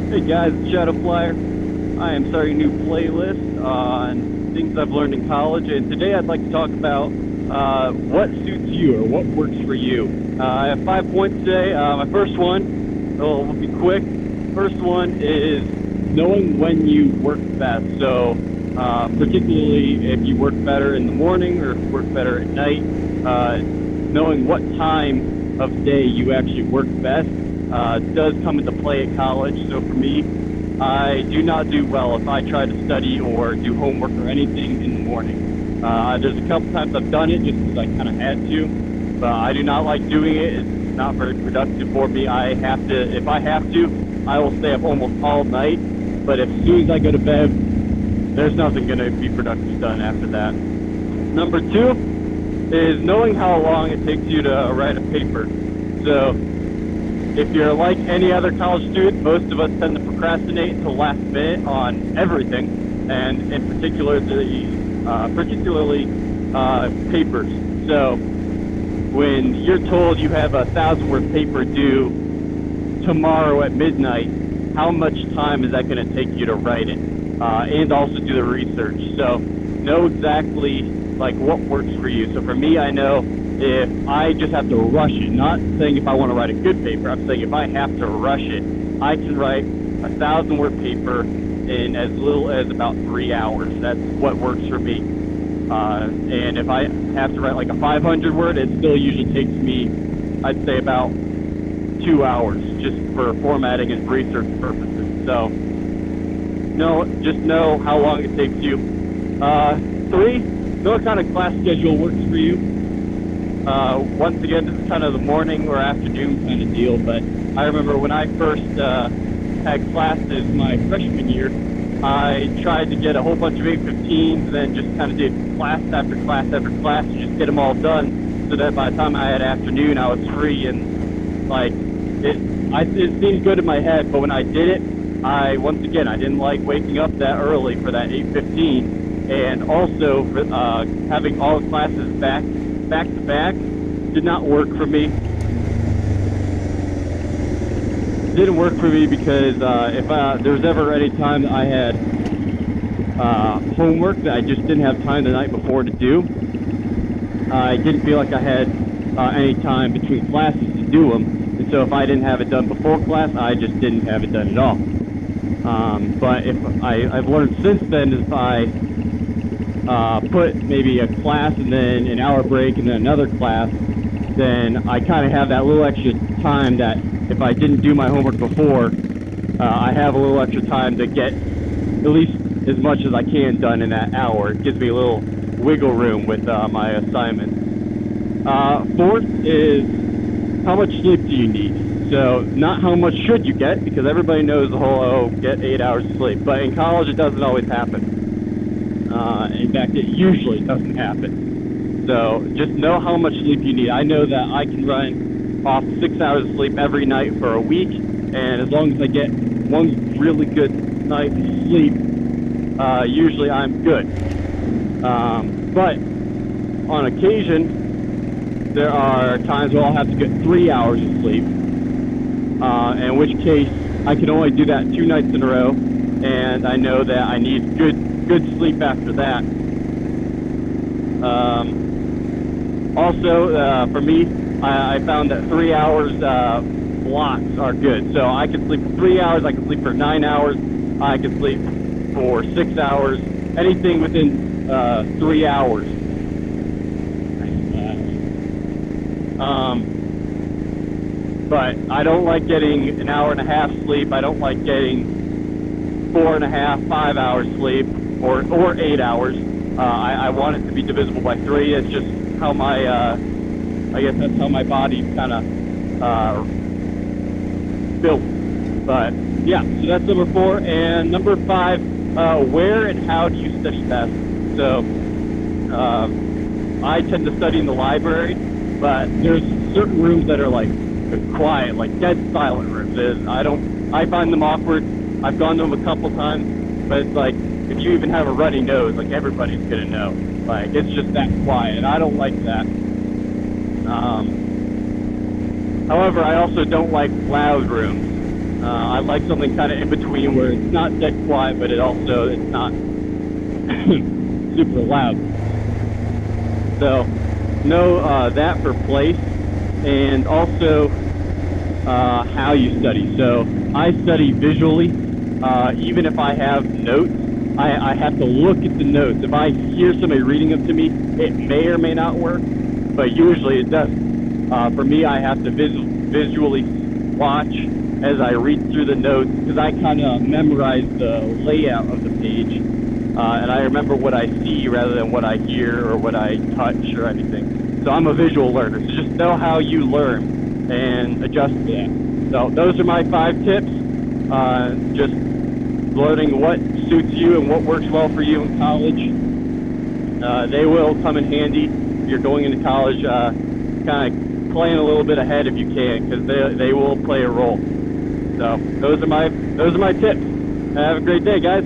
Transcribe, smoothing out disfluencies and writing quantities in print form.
Hey guys, it's Shadow Flyer. I am starting a new playlist on things I've learned in college, and today I'd like to talk about what suits you or what works for you. I have 5 points today. My first one, will be quick. First one is knowing when you work best. So, particularly if you work better in the morning or if you work better at night, knowing what time of day you actually work best does come into play at college. So for me, I do not do well if I try to study or do homework or anything in the morning. There's a couple times I've done it just because I kind of had to, but I do not like doing it. It's not very productive for me. If I have to, I will stay up almost all night, but as soon as I go to bed, there's nothing going to be productive done after that. Number two is knowing how long it takes you to write a paper. So if you're like any other college student, most of us tend to procrastinate until last minute on everything, and in particular particularly papers. So when you're told you have 1,000 word paper due tomorrow at midnight, how much time is that going to take you to write it, and also do the research? So know exactly like what works for you. So for me, I know if I just have to rush it, not saying if I want to write a good paper, I'm saying if I have to rush it, I can write 1,000 word paper in as little as about 3 hours. That's what works for me. And if I have to write like a 500 word, it still usually takes me, I'd say, about 2 hours just for formatting and research purposes. So just know how long it takes you. 3, know what kind of class schedule works for you. Once again, this is kind of the morning or afternoon kind of deal, but I remember when I first had classes my freshman year, I tried to get a whole bunch of 8:15s, then just kind of did class after class after class to just get them all done, so that by the time I had afternoon, I was free. And like it seemed good in my head, but when I did it, I didn't like waking up that early for that 8:15, and also having all the classes back to back did not work for me. Didn't work for me because if there was ever any time that I had homework that I just didn't have time the night before to do, I didn't feel like I had any time between classes to do them. And so if I didn't have it done before class, I just didn't have it done at all. But if I've learned since then, if I put maybe a class and then an hour break and then another class, then I kind of have that little extra time that if I didn't do my homework before, I have a little extra time to get at least as much as I can done in that hour. It gives me a little wiggle room with my assignments. 4th is how much sleep do you need? So not how much should you get, because everybody knows the whole, get 8 hours of sleep. But in college, it doesn't always happen. In fact, it usually doesn't happen. So just know how much sleep you need. I know that I can run off 6 hours of sleep every night for a week, and as long as I get one really good night of sleep, usually I'm good. But on occasion, there are times where I'll have to get 3 hours of sleep, in which case I can only do that 2 nights in a row, and I know that I need good sleep after that. Also, for me, I found that 3 hours blocks are good. So I can sleep for 3 hours, I can sleep for 9 hours, I can sleep for 6 hours, anything within 3 hours. But I don't like getting an hour and a half sleep. I don't like getting 4.5, 5 hours sleep, or 8 hours. I want it to be divisible by 3. It's just how my, I guess that's how my body's kind of built. But yeah, so that's number 4. And number 5, where and how do you study best? So I tend to study in the library, but there's certain rooms that are like quiet, like dead silent rooms. I find them awkward. I've gone to them a couple times, but it's like, if you even have a runny nose, like everybody's gonna know. Like, it's just that quiet. I don't like that. However, I also don't like loud rooms. I I like something kind of in between where it's not dead quiet, but it's not super loud. So know that for place, and also how you study. So I study visually. Even if I have notes, I have to look at the notes. If I hear somebody reading them to me, it may or may not work, but usually it does. For me, I have to visually watch as I read through the notes, because I kind of memorize the layout of the page, and I remember what I see rather than what I hear or what I touch or anything. So I'm a visual learner, so just know how you learn and adjust to that. So those are my 5 tips. Just learning what suits you and what works well for you in college. They will come in handy if you're going into college. Kind of plan a little bit ahead if you can, because they will play a role. So those are my tips. Have a great day, guys.